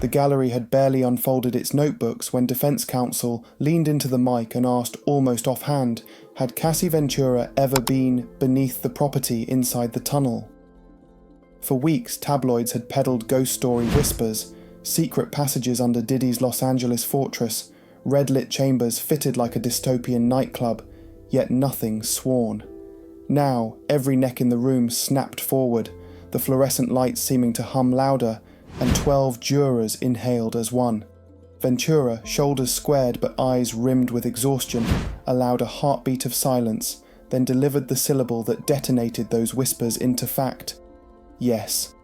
The gallery had barely unfolded its notebooks when defense counsel leaned into the mic and asked almost offhand, had Cassie Ventura ever been beneath the property inside the tunnel? For weeks, tabloids had peddled ghost story whispers, secret passages under Diddy's Los Angeles fortress, red-lit chambers fitted like a dystopian nightclub, yet nothing sworn. Now, every neck in the room snapped forward, the fluorescent lights seeming to hum louder, and 12 jurors inhaled as one. Ventura, shoulders squared but eyes rimmed with exhaustion, allowed a heartbeat of silence, then delivered the syllable that detonated those whispers into fact. Yes.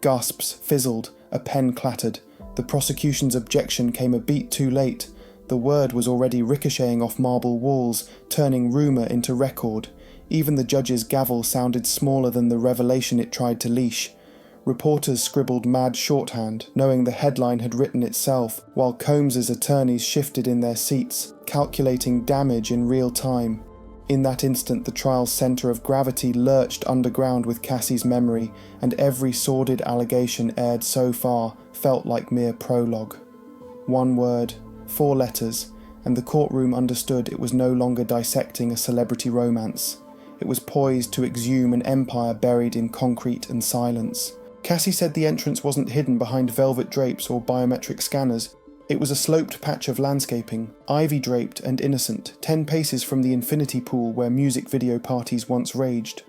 Gasps fizzled, a pen clattered. The prosecution's objection came a beat too late. The word was already ricocheting off marble walls, turning rumour into record. Even the judge's gavel sounded smaller than the revelation it tried to leash. Reporters scribbled mad shorthand, knowing the headline had written itself, while Combs's attorneys shifted in their seats, calculating damage in real time. In that instant, the trial's centre of gravity lurched underground with Cassie's memory, and every sordid allegation aired so far felt like mere prologue. 1 word, 4 letters, and the courtroom understood it was no longer dissecting a celebrity romance. It was poised to exhume an empire buried in concrete and silence. Cassie said the entrance wasn't hidden behind velvet drapes or biometric scanners. It was a sloped patch of landscaping, ivy-draped and innocent, 10 paces from the infinity pool where music video parties once raged.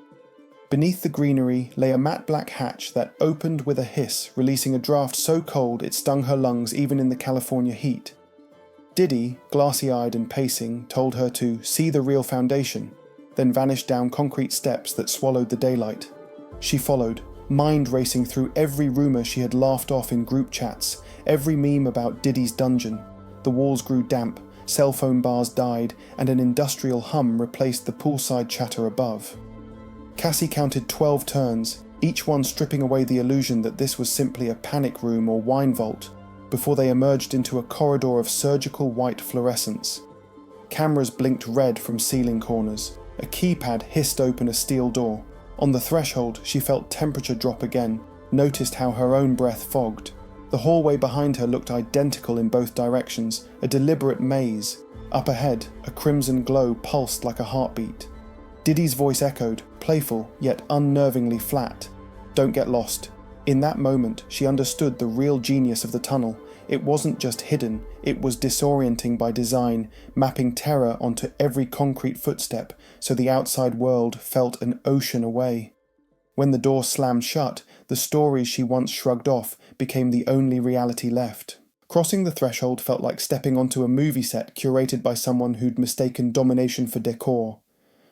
Beneath the greenery lay a matte black hatch that opened with a hiss, releasing a draft so cold it stung her lungs even in the California heat. Diddy, glassy-eyed and pacing, told her to see the real foundation, then vanished down concrete steps that swallowed the daylight. She followed, mind racing through every rumour she had laughed off in group chats, every meme about Diddy's dungeon. The walls grew damp, cell phone bars died, and an industrial hum replaced the poolside chatter above. Cassie counted 12 turns, each one stripping away the illusion that this was simply a panic room or wine vault, before they emerged into a corridor of surgical white fluorescence. Cameras blinked red from ceiling corners. A keypad hissed open a steel door. On the threshold, she felt temperature drop again, noticed how her own breath fogged. The hallway behind her looked identical in both directions, a deliberate maze. Up ahead, a crimson glow pulsed like a heartbeat. Diddy's voice echoed, playful yet unnervingly flat. Don't get lost. In that moment, she understood the real genius of the tunnel. It wasn't just hidden, it was disorienting by design, mapping terror onto every concrete footstep, so the outside world felt an ocean away. When the door slammed shut, the stories she once shrugged off became the only reality left. Crossing the threshold felt like stepping onto a movie set curated by someone who'd mistaken domination for decor.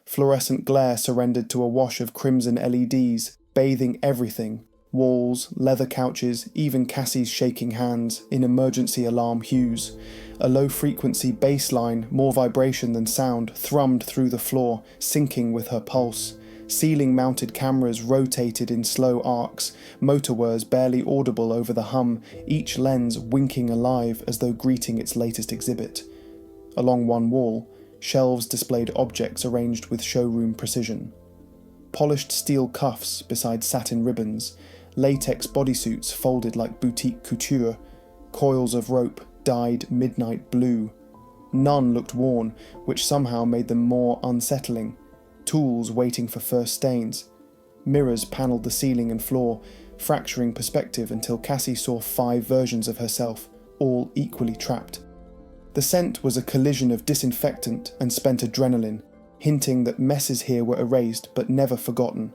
Fluorescent glare surrendered to a wash of crimson LEDs, bathing everything. Walls, leather couches, even Cassie's shaking hands, in emergency alarm hues. A low-frequency bass line, more vibration than sound, thrummed through the floor, syncing with her pulse. Ceiling-mounted cameras rotated in slow arcs, motor whirs barely audible over the hum, each lens winking alive as though greeting its latest exhibit. Along one wall, shelves displayed objects arranged with showroom precision. Polished steel cuffs beside satin ribbons, latex bodysuits folded like boutique couture, coils of rope dyed midnight blue. None looked worn, which somehow made them more unsettling. Tools waiting for first stains. Mirrors panelled the ceiling and floor, fracturing perspective until Cassie saw 5 versions of herself, all equally trapped. The scent was a collision of disinfectant and spent adrenaline, hinting that messes here were erased but never forgotten.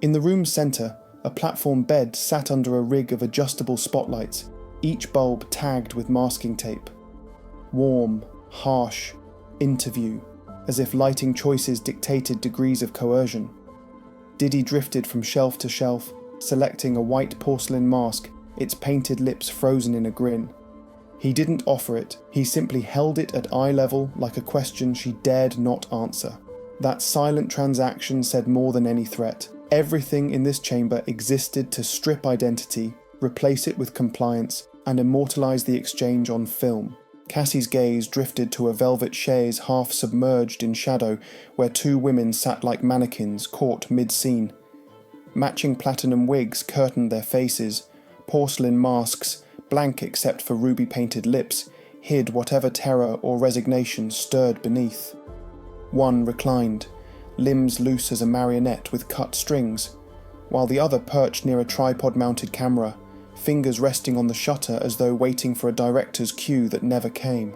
In the room's centre, a platform bed sat under a rig of adjustable spotlights, each bulb tagged with masking tape. Warm, harsh, interview, as if lighting choices dictated degrees of coercion. Diddy drifted from shelf to shelf, selecting a white porcelain mask, its painted lips frozen in a grin. He didn't offer it, he simply held it at eye level like a question she dared not answer. That silent transaction said more than any threat. Everything in this chamber existed to strip identity, replace it with compliance, and immortalize the exchange on film. Cassie's gaze drifted to a velvet chaise half submerged in shadow, where 2 women sat like mannequins caught mid-scene. Matching platinum wigs curtained their faces, porcelain masks blank except for ruby-painted lips, hid whatever terror or resignation stirred beneath. One reclined, limbs loose as a marionette with cut strings, while the other perched near a tripod-mounted camera, fingers resting on the shutter as though waiting for a director's cue that never came.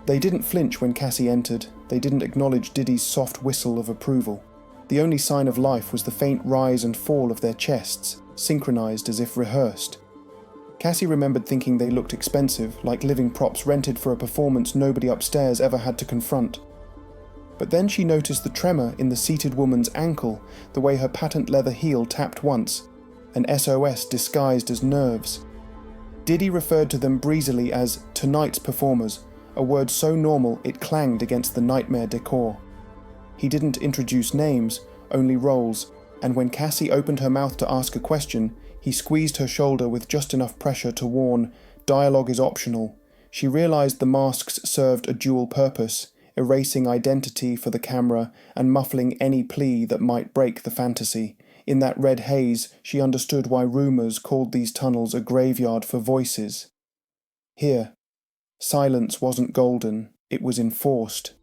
They didn't flinch when Cassie entered. They didn't acknowledge Diddy's soft whistle of approval. The only sign of life was the faint rise and fall of their chests, synchronized as if rehearsed. Cassie remembered thinking they looked expensive, like living props rented for a performance nobody upstairs ever had to confront. But then she noticed the tremor in the seated woman's ankle, the way her patent leather heel tapped once, an SOS disguised as nerves. Diddy referred to them breezily as tonight's performers, a word so normal it clanged against the nightmare decor. He didn't introduce names, only roles, and when Cassie opened her mouth to ask a question, he squeezed her shoulder with just enough pressure to warn, "Dialogue is optional." She realized the masks served a dual purpose, erasing identity for the camera and muffling any plea that might break the fantasy. In that red haze, she understood why rumors called these tunnels a graveyard for voices. Here, silence wasn't golden, it was enforced.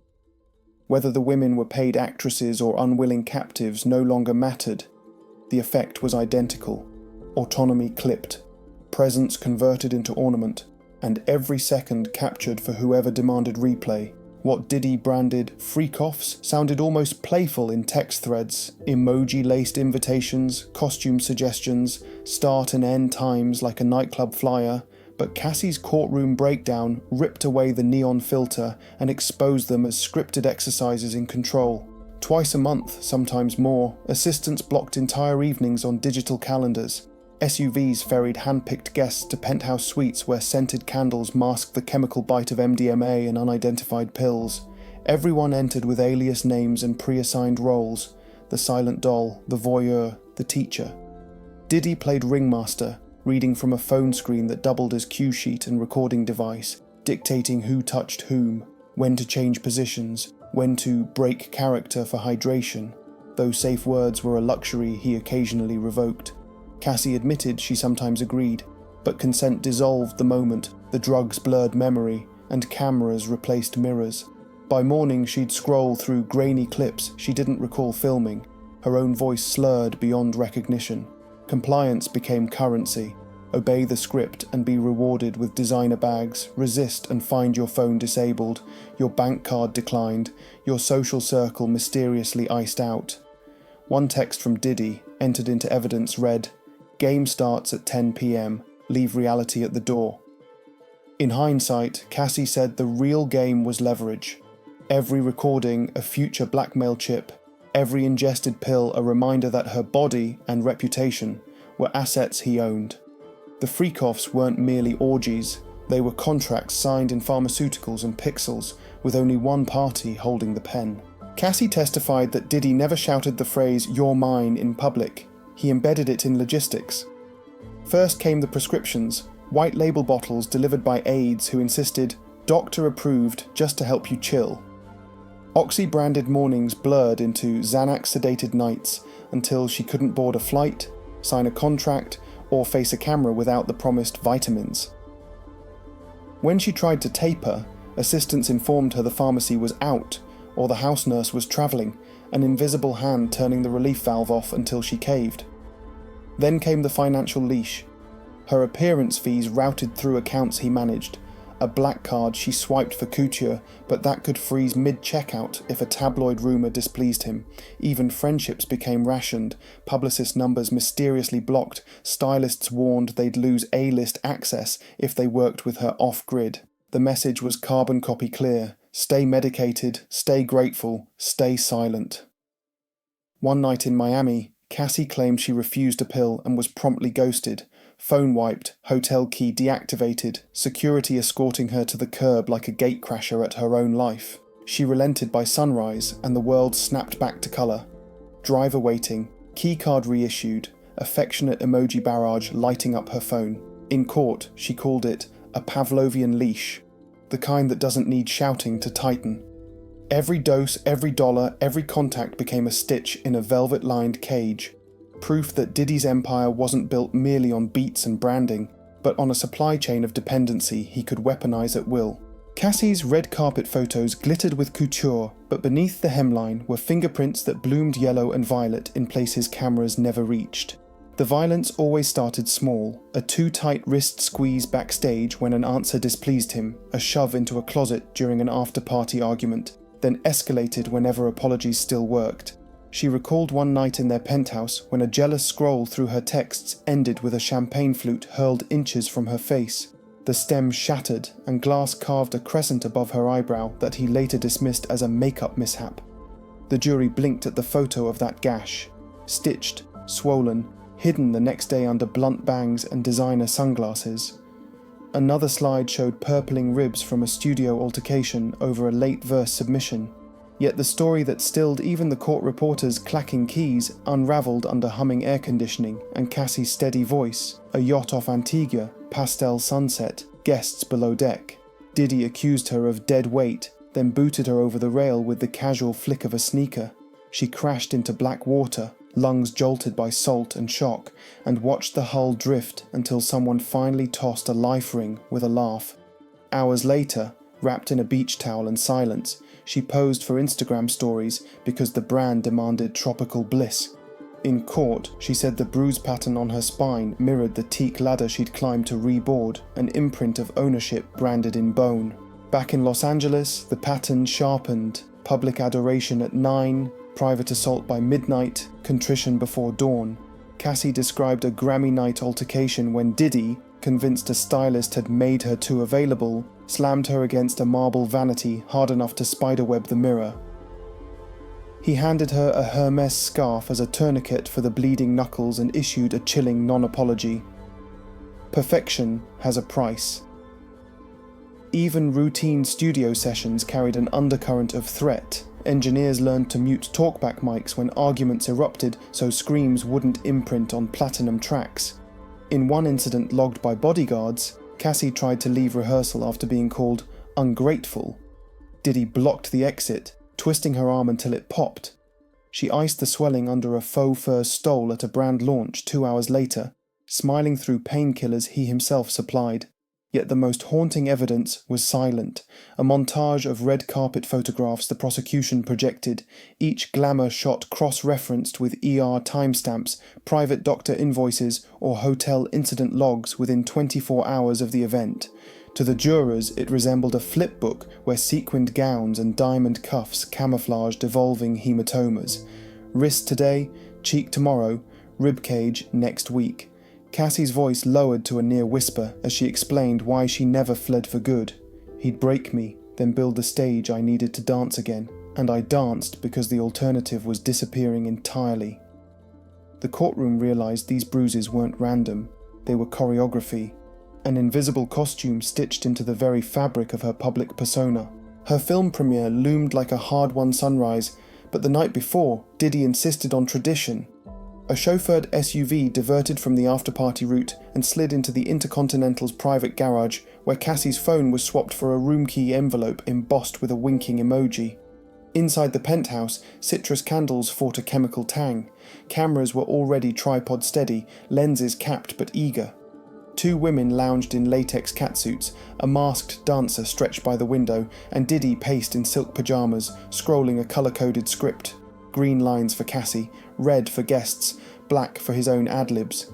Whether the women were paid actresses or unwilling captives no longer mattered. The effect was identical. Autonomy clipped, presence converted into ornament, and every second captured for whoever demanded replay. What Diddy branded freak-offs sounded almost playful in text threads, emoji-laced invitations, costume suggestions, start and end times like a nightclub flyer, but Cassie's courtroom breakdown ripped away the neon filter and exposed them as scripted exercises in control. Twice a month, sometimes more, assistants blocked entire evenings on digital calendars. SUVs ferried hand-picked guests to penthouse suites where scented candles masked the chemical bite of MDMA and unidentified pills. Everyone entered with alias names and pre-assigned roles: the silent doll, the voyeur, the teacher. Diddy played ringmaster, reading from a phone screen that doubled as cue sheet and recording device, dictating who touched whom, when to change positions, when to break character for hydration. Those safe words were a luxury he occasionally revoked. Cassie admitted she sometimes agreed, but consent dissolved the moment, the drugs blurred memory, and cameras replaced mirrors. By morning she'd scroll through grainy clips she didn't recall filming, her own voice slurred beyond recognition. Compliance became currency. Obey the script and be rewarded with designer bags, resist and find your phone disabled, your bank card declined, your social circle mysteriously iced out. One text from Diddy, entered into evidence, read, "Game starts at 10 p.m, leave reality at the door." In hindsight, Cassie said the real game was leverage. Every recording a future blackmail chip, every ingested pill a reminder that her body and reputation were assets he owned. The freak-offs weren't merely orgies, they were contracts signed in pharmaceuticals and pixels, with only one party holding the pen. Cassie testified that Diddy never shouted the phrase "you're mine" in public. He embedded it in logistics. First came the prescriptions, white label bottles delivered by aides who insisted, "Doctor approved, just to help you chill." Oxy-branded mornings blurred into Xanax-sedated nights until she couldn't board a flight, sign a contract, or face a camera without the promised vitamins. When she tried to taper, assistants informed her the pharmacy was out, or the house nurse was travelling, an invisible hand turning the relief valve off until she caved. Then came the financial leash. Her appearance fees routed through accounts he managed, a black card she swiped for couture, but that could freeze mid-checkout if a tabloid rumour displeased him. Even friendships became rationed, publicist numbers mysteriously blocked, stylists warned they'd lose A-list access if they worked with her off-grid. The message was carbon copy clear: stay medicated, stay grateful, stay silent. One night in Miami, Cassie claimed she refused a pill and was promptly ghosted. Phone wiped, hotel key deactivated, security escorting her to the curb like a gatecrasher at her own life. She relented by sunrise, and the world snapped back to colour. Driver waiting, keycard reissued, affectionate emoji barrage lighting up her phone. In court, she called it a Pavlovian leash, the kind that doesn't need shouting to tighten. Every dose, every dollar, every contact became a stitch in a velvet-lined cage. Proof that Diddy's empire wasn't built merely on beats and branding, but on a supply chain of dependency he could weaponize at will. Cassie's red carpet photos glittered with couture, but beneath the hemline were fingerprints that bloomed yellow and violet in places cameras never reached. The violence always started small, a too-tight wrist squeeze backstage when an answer displeased him, a shove into a closet during an after-party argument, then escalated whenever apologies still worked. She recalled one night in their penthouse when a jealous scroll through her texts ended with a champagne flute hurled inches from her face. The stem shattered and glass carved a crescent above her eyebrow that he later dismissed as a makeup mishap. The jury blinked at the photo of that gash, stitched, swollen, hidden the next day under blunt bangs and designer sunglasses. Another slide showed purpling ribs from a studio altercation over a late verse submission. Yet the story that stilled even the court reporter's clacking keys unravelled under humming air conditioning and Cassie's steady voice, a yacht off Antigua, pastel sunset, guests below deck. Diddy accused her of dead weight, then booted her over the rail with the casual flick of a sneaker. She crashed into black water, lungs jolted by salt and shock, and watched the hull drift until someone finally tossed a life ring with a laugh. Hours later, wrapped in a beach towel and silence, she posed for Instagram stories because the brand demanded tropical bliss. In court, she said the bruise pattern on her spine mirrored the teak ladder she'd climbed to reboard, an imprint of ownership branded in bone. Back in Los Angeles, the pattern sharpened, public adoration at 9, private assault by midnight, contrition before dawn. Cassie described a Grammy night altercation when Diddy, convinced a stylist had made her too available, slammed her against a marble vanity hard enough to spiderweb the mirror. He handed her a Hermes scarf as a tourniquet for the bleeding knuckles and issued a chilling non-apology. Perfection has a price. Even routine studio sessions carried an undercurrent of threat. Engineers learned to mute talkback mics when arguments erupted so screams wouldn't imprint on platinum tracks. In one incident logged by bodyguards, Cassie tried to leave rehearsal after being called ungrateful. Diddy blocked the exit, twisting her arm until it popped. She iced the swelling under a faux fur stole at a brand launch 2 hours later, smiling through painkillers he himself supplied. Yet the most haunting evidence was silent, a montage of red carpet photographs the prosecution projected, each glamour shot cross-referenced with ER timestamps, private doctor invoices, or hotel incident logs within 24 hours of the event. To the jurors, it resembled a flip book where sequined gowns and diamond cuffs camouflaged evolving hematomas. Wrist today, cheek tomorrow, ribcage next week. Cassie's voice lowered to a near whisper as she explained why she never fled for good. He'd break me, then build the stage I needed to dance again, and I danced because the alternative was disappearing entirely. The courtroom realized these bruises weren't random, they were choreography, an invisible costume stitched into the very fabric of her public persona. Her film premiere loomed like a hard-won sunrise, but the night before, Diddy insisted on tradition. A chauffeured SUV diverted from the after-party route and slid into the Intercontinental's private garage, where Cassie's phone was swapped for a room key envelope embossed with a winking emoji. Inside the penthouse, citrus candles fought a chemical tang. Cameras were already tripod steady, lenses capped but eager. 2 women lounged in latex catsuits, a masked dancer stretched by the window, and Diddy paced in silk pajamas, scrolling a colour-coded script. Green lines for Cassie, red for guests, black for his own ad-libs.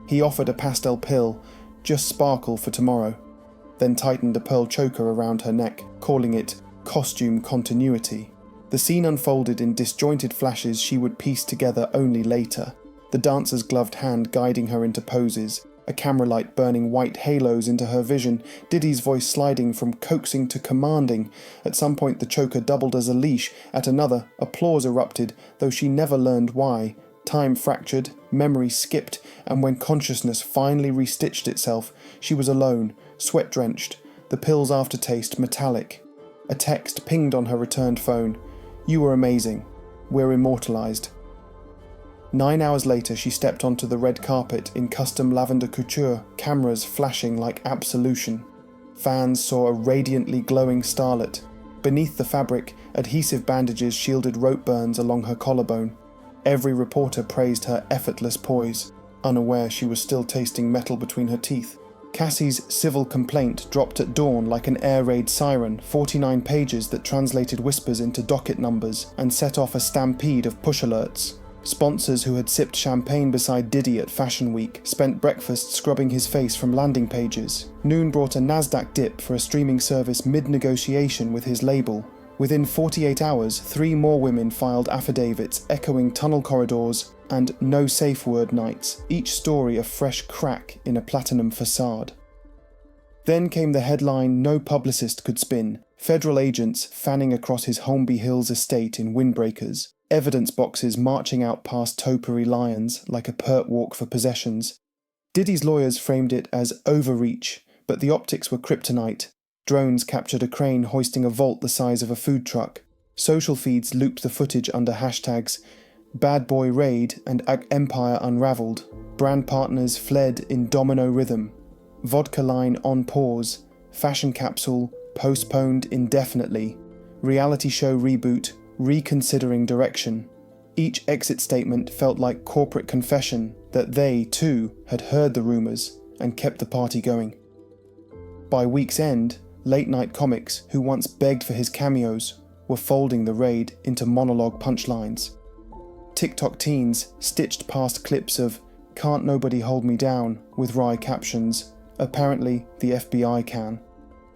He offered a pastel pill, just sparkle for tomorrow, then tightened a pearl choker around her neck, calling it costume continuity. The scene unfolded in disjointed flashes she would piece together only later, the dancer's gloved hand guiding her into poses, a camera light burning white halos into her vision, Diddy's voice sliding from coaxing to commanding. At some point the choker doubled as a leash, at another applause erupted, though she never learned why. Time fractured, memory skipped, and when consciousness finally restitched itself, she was alone, sweat-drenched, the pill's aftertaste metallic. A text pinged on her returned phone. "You were amazing. We're immortalized." 9 hours later she stepped onto the red carpet in custom lavender couture, cameras flashing like absolution. Fans saw a radiantly glowing starlet. Beneath the fabric, adhesive bandages shielded rope burns along her collarbone. Every reporter praised her effortless poise, unaware she was still tasting metal between her teeth. Cassie's civil complaint dropped at dawn like an air raid siren, 49 pages that translated whispers into docket numbers and set off a stampede of push alerts. Sponsors who had sipped champagne beside Diddy at Fashion Week spent breakfast scrubbing his face from landing pages. Noon brought a NASDAQ dip for a streaming service mid-negotiation with his label. Within 48 hours, 3 more women filed affidavits echoing tunnel corridors and no safe word nights, each story a fresh crack in a platinum facade. Then came the headline no publicist could spin: federal agents fanning across his Holmby Hills estate in windbreakers, evidence boxes marching out past topiary lions like a pert walk for possessions. Diddy's lawyers framed it as overreach, but the optics were kryptonite. Drones captured a crane hoisting a vault the size of a food truck. Social feeds looped the footage under hashtags Bad Boy Raid and Empire Unraveled. Brand partners fled in domino rhythm. Vodka line on pause. Fashion capsule postponed indefinitely. Reality show reboot reconsidering direction. Each exit statement felt like corporate confession that they, too, had heard the rumours and kept the party going. By week's end, late-night comics who once begged for his cameos were folding the raid into monologue punchlines. TikTok teens stitched past clips of "Can't nobody hold me down" with wry captions, "Apparently the FBI can."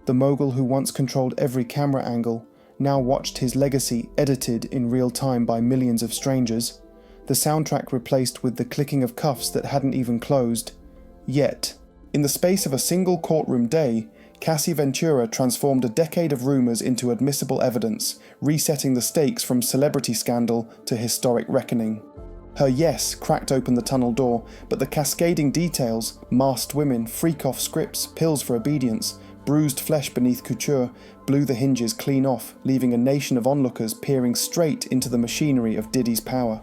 The mogul who once controlled every camera angle now watched his legacy edited in real time by millions of strangers, the soundtrack replaced with the clicking of cuffs that hadn't even closed. Yet, in the space of a single courtroom day, Cassie Ventura transformed a decade of rumours into admissible evidence, resetting the stakes from celebrity scandal to historic reckoning. Her yes cracked open the tunnel door, but the cascading details, masked women, freak-off scripts, pills for obedience, bruised flesh beneath couture, blew the hinges clean off, leaving a nation of onlookers peering straight into the machinery of Diddy's power.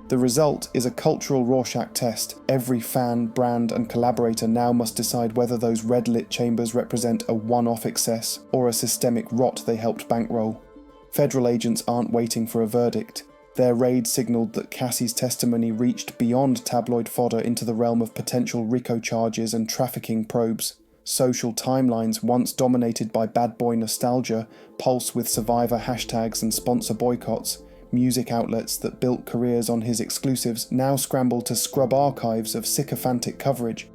The result is a cultural Rorschach test. Every fan, brand and collaborator now must decide whether those red-lit chambers represent a one-off excess or a systemic rot they helped bankroll. Federal agents aren't waiting for a verdict. Their raid signalled that Cassie's testimony reached beyond tabloid fodder into the realm of potential RICO charges and trafficking probes. Social timelines once dominated by bad boy nostalgia pulse with survivor hashtags and sponsor boycotts. Music outlets that built careers on his exclusives now scramble to scrub archives of sycophantic coverage.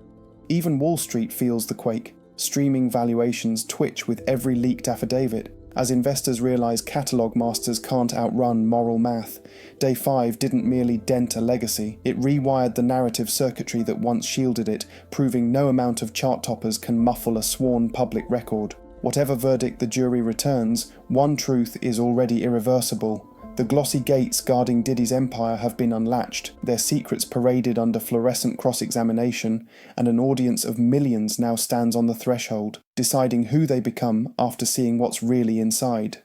Even Wall Street feels the quake. Streaming valuations twitch with every leaked affidavit, as investors realise catalogue masters can't outrun moral math. Day 5 didn't merely dent a legacy, it rewired the narrative circuitry that once shielded it, proving no amount of chart toppers can muffle a sworn public record. Whatever verdict the jury returns, one truth is already irreversible. The glossy gates guarding Diddy's empire have been unlatched, their secrets paraded under fluorescent cross-examination, and an audience of millions now stands on the threshold, deciding who they become after seeing what's really inside.